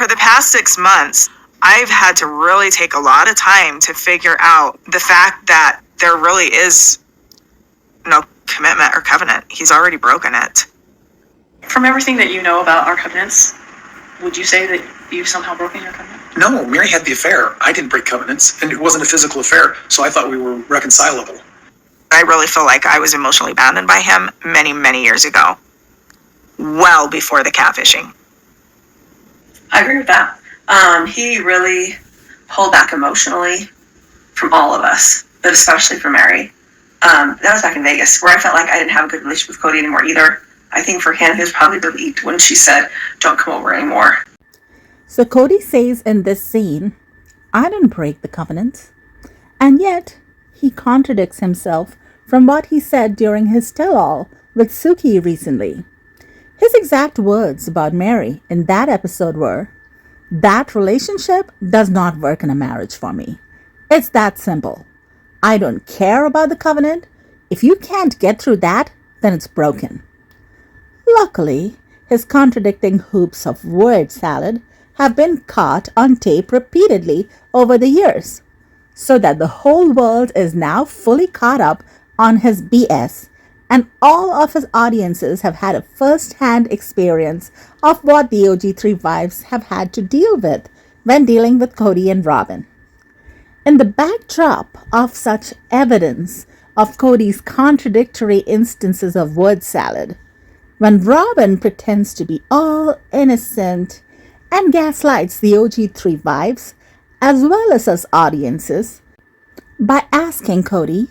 For the past 6 months, I've had to really take a lot of time to figure out the fact that there really is no commitment or covenant. He's already broken it. From everything that you know about our covenants, would you say that you've somehow broken your covenant? No, Meri had the affair. I didn't break covenants, and it wasn't a physical affair, so I thought we were reconcilable. I really feel like I was emotionally abandoned by him many, many years ago. Well before the catfishing. I agree with that. He really pulled back emotionally from all of us, but especially for Meri. That was back in Vegas, where I felt like I didn't have a good relationship with Kody anymore either. I think for him, he was probably relieved when she said, "Don't come over anymore." So Kody says in this scene, I didn't break the covenant. And yet, he contradicts himself from what he said during his tell-all with Suki recently. His exact words about Meri in that episode were, "That relationship does not work in a marriage for me. It's that simple. I don't care about the covenant. If you can't get through that, then it's broken." Luckily, his contradicting hoops of word salad have been caught on tape repeatedly over the years, so that the whole world is now fully caught up on his BS, and all of his audiences have had a first-hand experience of what the OG3 wives have had to deal with when dealing with Kody and Robyn. In the backdrop of such evidence of Kody's contradictory instances of word salad, when Robyn pretends to be all innocent and gaslights the OG3 wives as well as us audiences by asking Kody,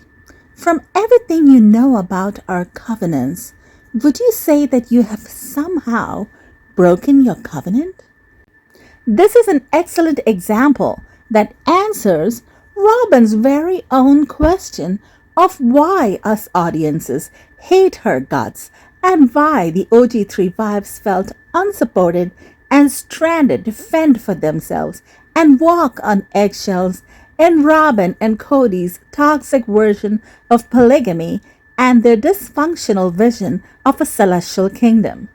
"From everything you know about our covenants, would you say that you have somehow broken your covenant?" This is an excellent example that answers Robyn's very own question of why us audiences hate her guts and why the OG3 wives felt unsupported and stranded to fend for themselves and walk on eggshells in Robyn and Kody's toxic version of polygamy and their dysfunctional vision of a celestial kingdom.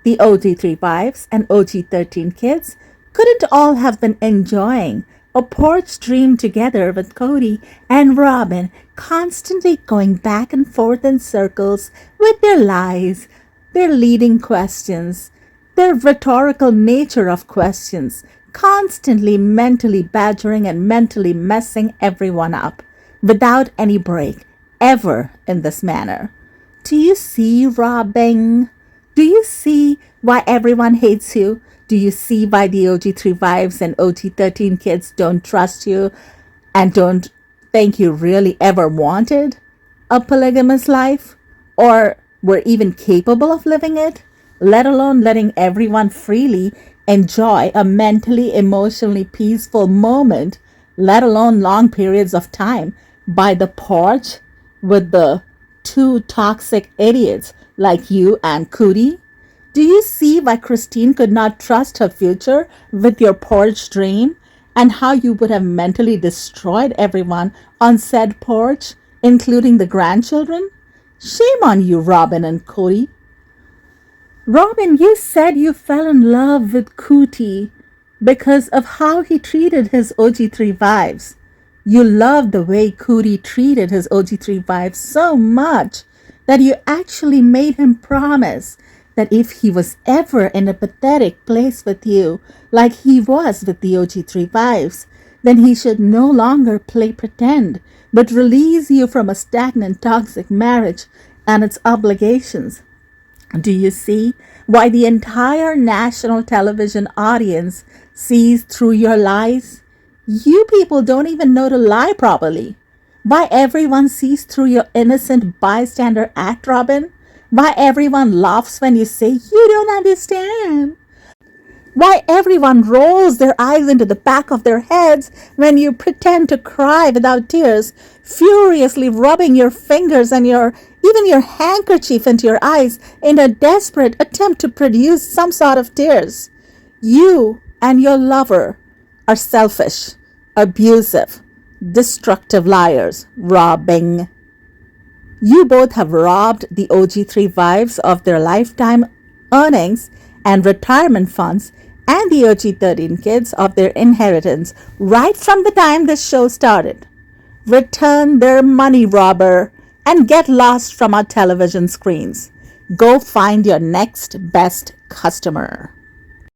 The OG3 wives and OG13 kids couldn't all have been enjoying a porch dream together with Kody and Robyn constantly going back and forth in circles with their lies, their leading questions, their rhetorical nature of questions, constantly mentally badgering and mentally messing everyone up without any break, ever in this manner. Do you see, Robyn? Do you see why everyone hates you? Do you see why the OG3 wives and OG13 kids don't trust you and don't think you really ever wanted a polygamous life or were even capable of living it, let alone letting everyone freely enjoy a mentally, emotionally peaceful moment, let alone long periods of time by the porch with the two toxic idiots like you and Kody? Do you see why Christine could not trust her future with your porch dream and how you would have mentally destroyed everyone on said porch, including the grandchildren? Shame on you, Robyn and Kody. Robyn, you said you fell in love with Kody because of how he treated his OG3 wives. You loved the way Kody treated his OG3 wives so much that you actually made him promise that if he was ever in a pathetic place with you, like he was with the OG3 wives, then he should no longer play pretend, but release you from a stagnant, toxic marriage and its obligations. Do you see why the entire national television audience sees through your lies? You people don't even know to lie properly. Why everyone sees through your innocent bystander act, Robyn? Why everyone laughs when you say you don't understand? Why everyone rolls their eyes into the back of their heads when you pretend to cry without tears, furiously rubbing your fingers and even your handkerchief into your eyes in a desperate attempt to produce some sort of tears? You and your lover are selfish, abusive, destructive liars, Robyn. You both have robbed the OG3 wives of their lifetime earnings and retirement funds and the OG-13 kids of their inheritance right from the time this show started. Return their money, robber, and get lost from our television screens. Go find your next best customer.